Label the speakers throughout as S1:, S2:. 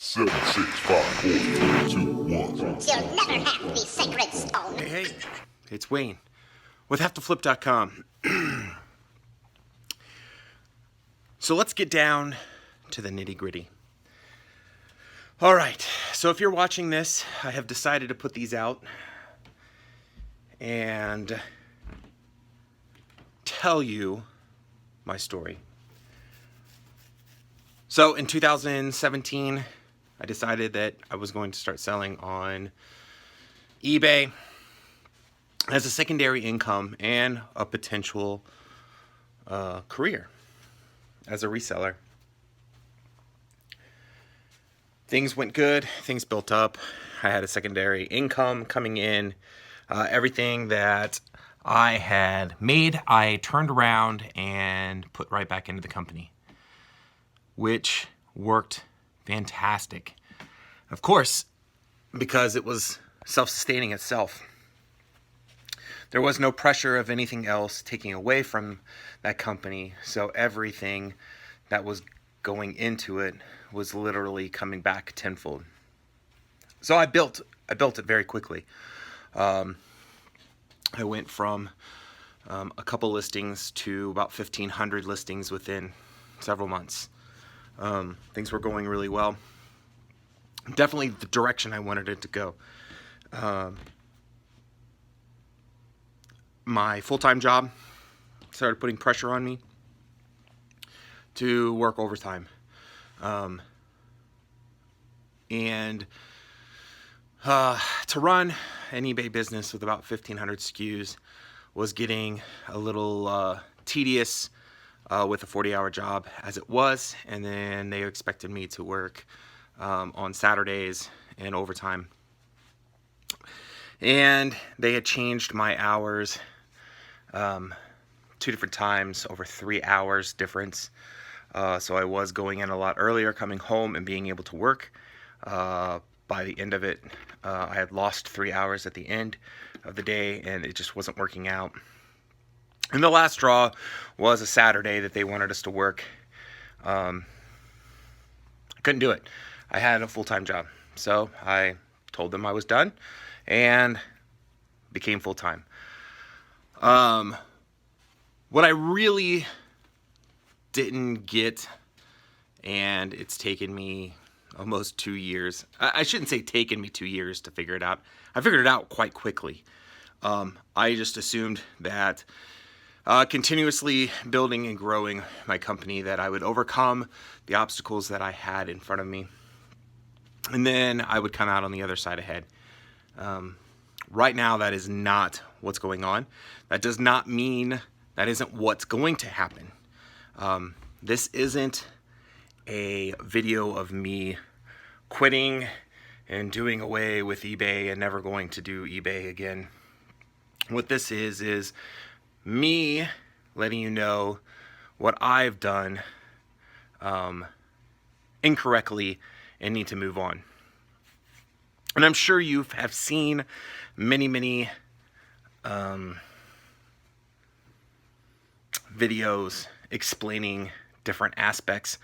S1: Seven, 6, 5, 4, 3, 2, 1.
S2: You'll never have the sacred stone.
S3: Hey, it's Wayne with HaveToFlip.com. So let's get down to the nitty gritty. All right, so if you're watching this, I have decided to put these out and tell you my story. So in 2017, I decided that I was going to start selling on eBay as a secondary income and a potential career as a reseller. Things went good, things built up. I had a secondary income coming in. Everything that I had made, I turned around and put right back into the company, which worked fantastic. Of course, because it was self-sustaining itself. There was no pressure of anything else taking away from that company, so everything that was going into it was literally coming back tenfold. So I built it very quickly. I went from a couple listings to about 1,500 listings within several months. Things were going really well. Definitely the direction I wanted it to go. My full-time job started putting pressure on me to work overtime. And to run an eBay business with about 1,500 SKUs was getting a little tedious with a 40-hour job as it was, and then they expected me to work on Saturdays and overtime. And they had changed my hours 2 different times, over 3 hours difference. So I was going in a lot earlier, coming home and being able to work. By the end of it, I had lost 3 hours at the end of the day, and it just wasn't working out. And the last straw was a Saturday that they wanted us to work. I couldn't do it. I had a full-time job. So I told them I was done and became full-time. What I really didn't get, and it's taken me almost 2 years. I shouldn't say taken me 2 years to figure it out. I figured it out quite quickly. I just assumed that continuously building and growing my company, that I would overcome the obstacles that I had in front of me, and then I would come out on the other side ahead. Right now, that is not what's going on. That does not mean that isn't what's going to happen. This isn't a video of me quitting and doing away with eBay and never going to do eBay again. What this is me letting you know what I've done incorrectly and need to move on. And I'm sure you have seen many videos explaining different aspects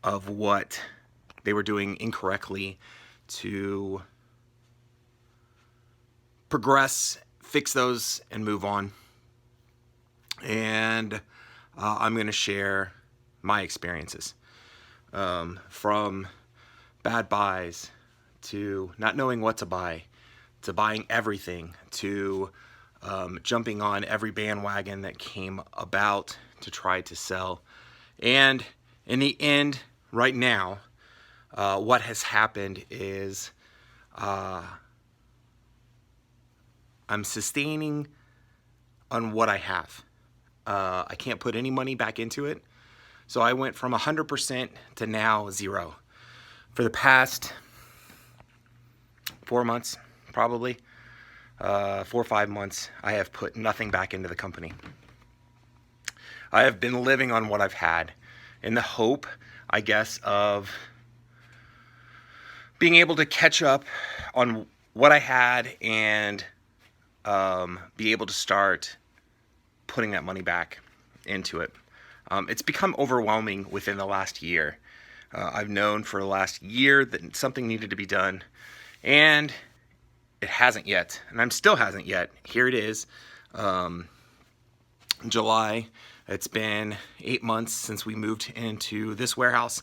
S3: of what they were doing incorrectly to progress, fix those, and move on. And I'm going to share my experiences from bad buys to not knowing what to buy, to buying everything, to jumping on every bandwagon that came about to try to sell. And in the end, right now, what has happened is I'm sustaining on what I have. I can't put any money back into it. So I went from 100% to now 0. For the past 4 months, probably 4 or 5 months, I have put nothing back into the company. I have been living on what I've had in the hope, I guess, of being able to catch up on what I had and be able to start putting that money back into it. It's become overwhelming within the last year. I've known for the last year that something needed to be done, and it hasn't yet, and I'm still hasn't yet. Here it is, July. It's been 8 months since we moved into this warehouse,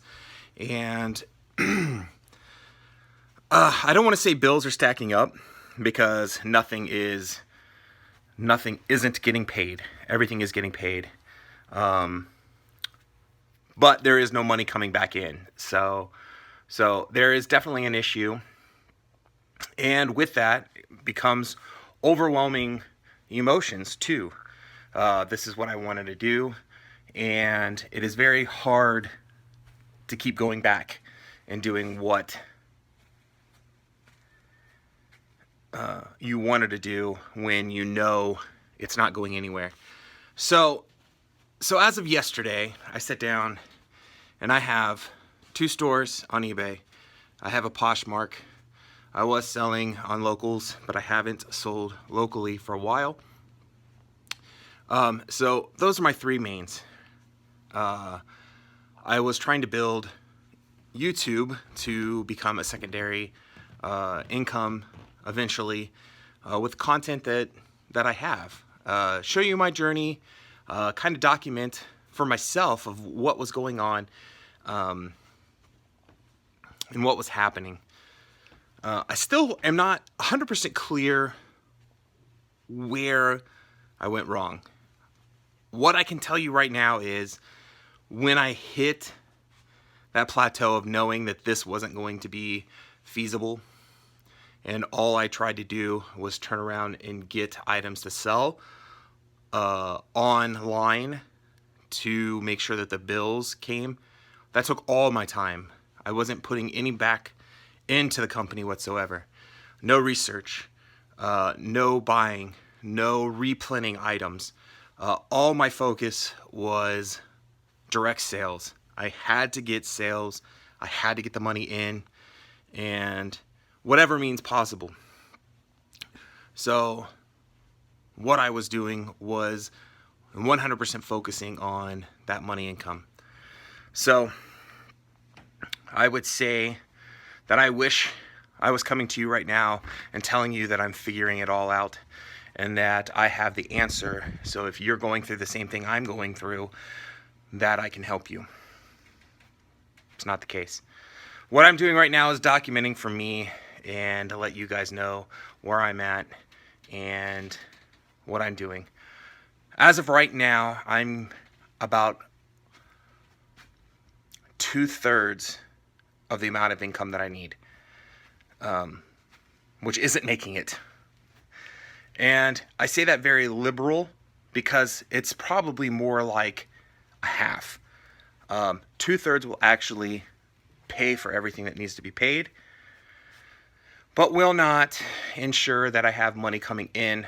S3: and I don't want to say bills are stacking up, because nothing isn't getting paid. Everything is getting paid, but there is no money coming back in. So there is definitely an issue, and with that becomes overwhelming emotions too. This is what I wanted to do, and it is very hard to keep going back and doing what you wanted to do when you know it's not going anywhere. So as of yesterday, I sat down and I have 2 stores on eBay. I have a Poshmark. I was selling on locals, but I haven't sold locally for a while. So those are my 3 mains. I was trying to build YouTube to become a secondary income eventually, with content that I have. Show you my journey, kind of document for myself of what was going on, and what was happening. I still am not 100% clear where I went wrong. What I can tell you right now is when I hit that plateau of knowing that this wasn't going to be feasible, and all I tried to do was turn around and get items to sell online to make sure that the bills came, that took all my time. I wasn't putting any back into the company whatsoever. No research, no buying, no replanning items. All my focus was direct sales. I had to get sales. I had to get the money in, and whatever means possible. So what I was doing was 100% focusing on that money income. So I would say that I wish I was coming to you right now and telling you that I'm figuring it all out and that I have the answer. So if you're going through the same thing I'm going through, that I can help you. It's not the case. What I'm doing right now is documenting for me and to let you guys know where I'm at and what I'm doing. As of right now, I'm about 2/3 of the amount of income that I need, which isn't making it. And I say that very liberal because it's probably more like a half. 2/3 will actually pay for everything that needs to be paid, but will not ensure that I have money coming in.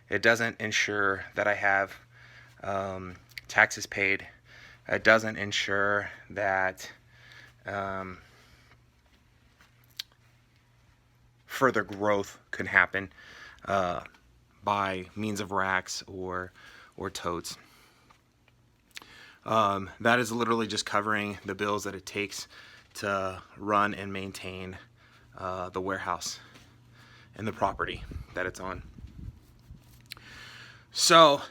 S3: It doesn't ensure that I have taxes paid. It doesn't ensure that further growth can happen by means of racks or totes. That is literally just covering the bills that it takes to run and maintain the warehouse and the property that it's on. So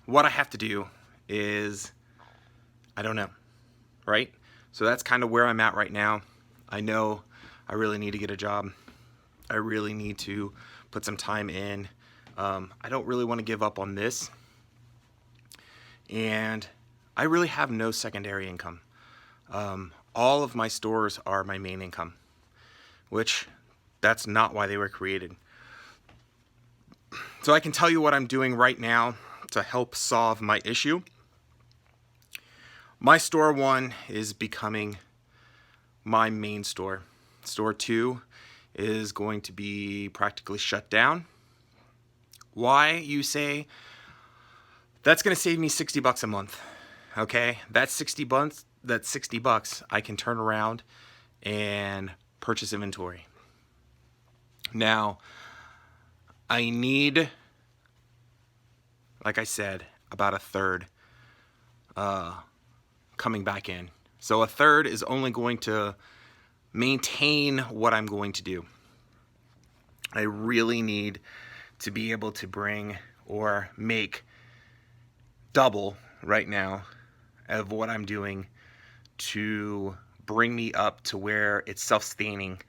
S3: what I have to do is, I don't know, right? So that's kind of where I'm at right now. I know I really need to get a job. I really need to put some time in. I don't really want to give up on this. And I really have no secondary income. All of my stores are my main income, which that's not why they were created. So I can tell you what I'm doing right now to help solve my issue. My store 1 is becoming my main store. Store 2 is going to be practically shut down. Why, you say? That's going to save me $60 a month. Okay, that's $60 I can turn around and purchase inventory. Now, I need, like I said, about 1/3 coming back in So a third is only going to maintain what I'm going to do. I really need to be able to bring or make double right now of what I'm doing to bring me up to where it's self-sustaining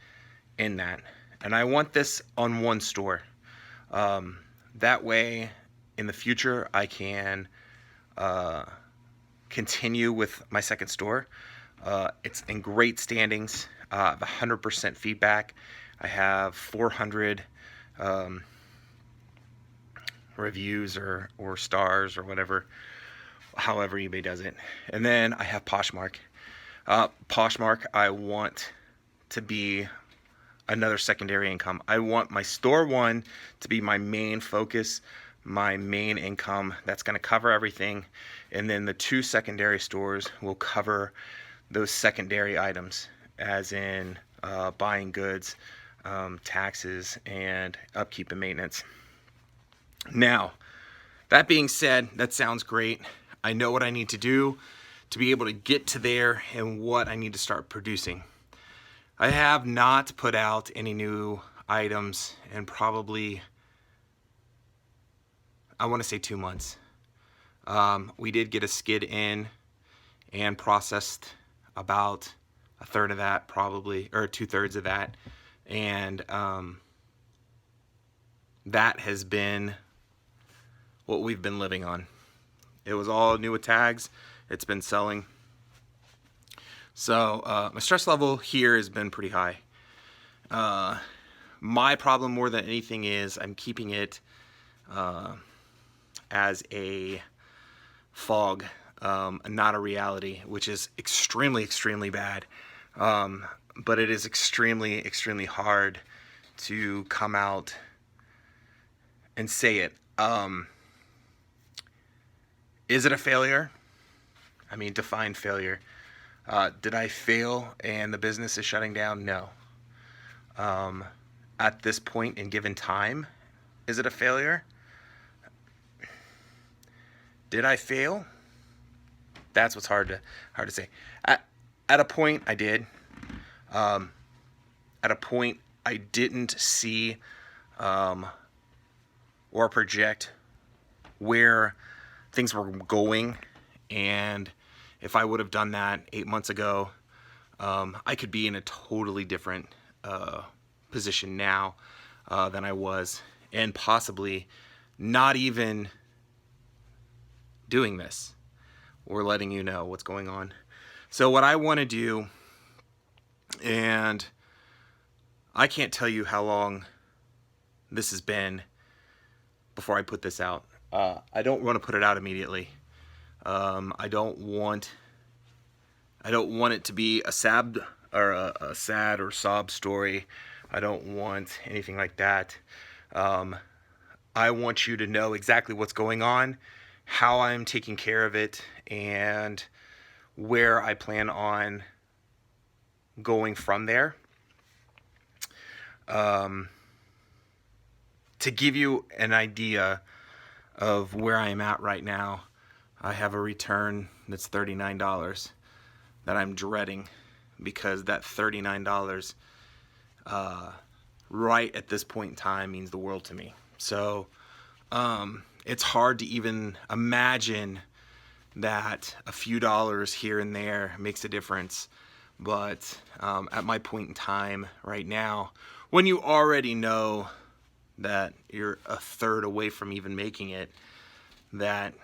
S3: in that. And I want this on one store. That way, in the future, I can continue with my second store. It's in great standings. I have 100% feedback. I have 400 reviews or stars or whatever, however eBay does it. And then I have Poshmark. Poshmark, I want to be another secondary income. I want my store one to be my main focus, my main income. That's going to cover everything. And then the 2 secondary stores will cover those secondary items, as in buying goods, taxes, and upkeep and maintenance. Now, that being said, that sounds great. I know what I need to do to be able to get to there and what I need to start producing. I have not put out any new items in probably, I want to say 2 months. We did get a skid in and processed about a third of that, probably, or 2/3 of that. And that has been what we've been living on. It was all new with tags. It's been selling. So my stress level here has been pretty high. My problem more than anything is I'm keeping it as a fog, not a reality, which is extremely, extremely bad. But it is extremely, extremely hard to come out and say it. Is it a failure? I mean, define failure. Did I fail and the business is shutting down? No. At this point in given time, is it a failure? Did I fail? That's what's hard to say. At a point, I did. At a point, I didn't see or project where things were going, and if I would have done that 8 months ago, I could be in a totally different position now than I was, and possibly not even doing this or letting you know what's going on. So what I want to do, and I can't tell you how long this has been before I put this out. I don't want to put it out immediately. I don't want it to be a sad or sob story. I don't want anything like that. I want you to know exactly what's going on, how I'm taking care of it, and where I plan on going from there. To give you an idea of where I am at right now, I have a return that's $39 that I'm dreading, because that $39 right at this point in time means the world to me. So it's hard to even imagine that a few dollars here and there makes a difference. But at my point in time right now, when you already know that you're a third away from even making it, that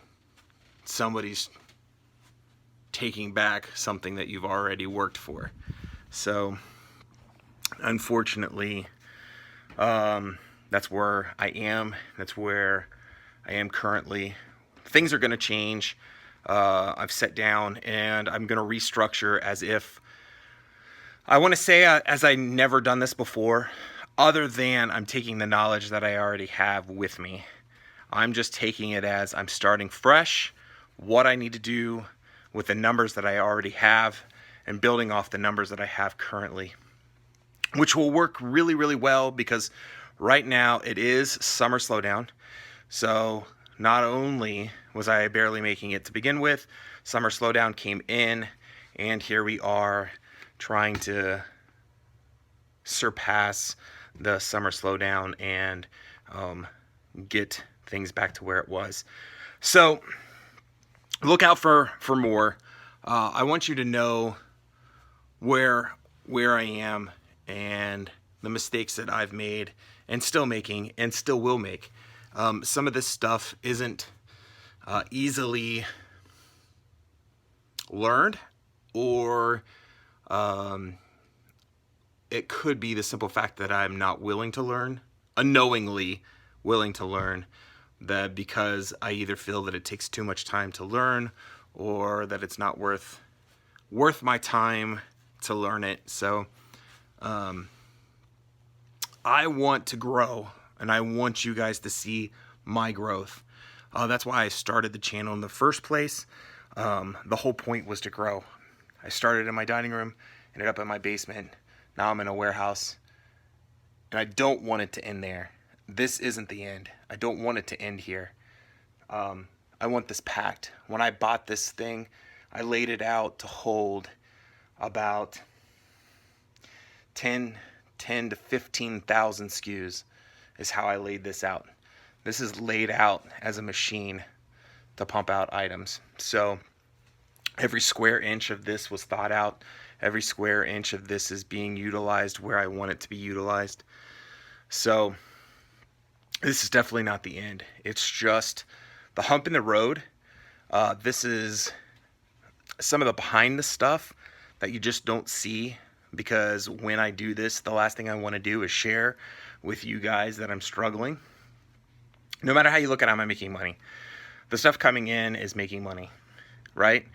S3: somebody's taking back something that you've already worked for. So unfortunately, that's where I am. That's where I am currently. Things are going to change. I've sat down and I'm going to restructure as if, I want to say as I never done this before, other than I'm taking the knowledge that I already have with me. I'm just taking it as I'm starting fresh, what I need to do with the numbers that I already have, and building off the numbers that I have currently, which will work really, really well, because right now it is summer slowdown. So not only was I barely making it to begin with, summer slowdown came in, And here we are trying to surpass the summer slowdown and get things back to where it was. So look out for more. I want you to know where I am and the mistakes that I've made and still making and still will make. Some of this stuff isn't easily learned, or it could be the simple fact that I'm not willing to learn, unknowingly willing to learn, that because I either feel that it takes too much time to learn or that it's not worth my time to learn it. So I want to grow, and I want you guys to see my growth. That's why I started the channel in the first place. The whole point was to grow. I started in my dining room, ended up in my basement. Now I'm in a warehouse, and I don't want it to end there. This isn't the end. I don't want it to end here. I want this packed. When I bought this thing, I laid it out to hold about 10 to 15,000 SKUs is how I laid this out. This is laid out as a machine to pump out items. So every square inch of this was thought out. Every square inch of this is being utilized where I want it to be utilized. So this is definitely not the end. It's just the hump in the road. This is some of the behind the stuff that you just don't see, because when I do this, the last thing I want to do is share with you guys that I'm struggling. No matter how you look at it, I'm making money. The stuff coming in is making money, right?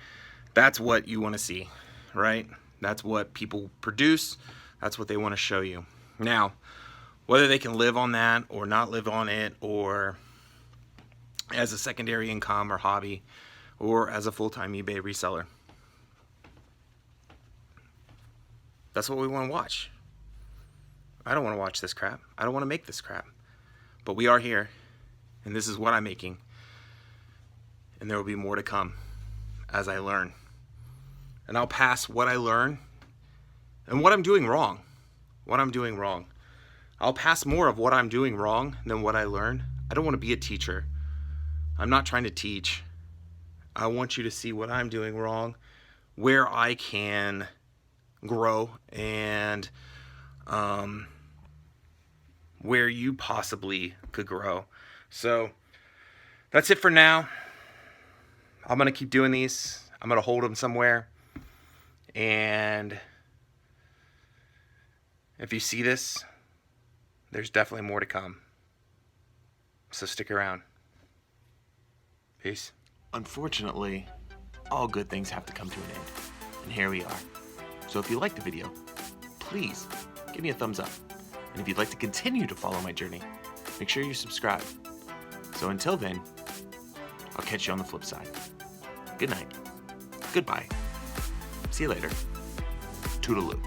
S3: That's what you want to see, right? That's what people produce. That's what they want to show you. Now, whether they can live on that or not live on it, or as a secondary income or hobby, or as a full-time eBay reseller, that's what we want to watch. I don't want to watch this crap. I don't want to make this crap. But we are here, and this is what I'm making. And there will be more to come as I learn. And I'll pass what I learn and what I'm doing wrong. I'll pass more of what I'm doing wrong than what I learn. I don't want to be a teacher. I'm not trying to teach. I want you to see what I'm doing wrong, where I can grow, and where you possibly could grow. So that's it for now. I'm going to keep doing these. I'm going to hold them somewhere. And if you see this, there's definitely more to come. So stick around. Peace. Unfortunately, all good things have to come to an end. And here we are. So if you liked the video, please give me a thumbs up. And if you'd like to continue to follow my journey, make sure you subscribe. So until then, I'll catch you on the flip side. Good night. Goodbye. See you later. Toodaloo.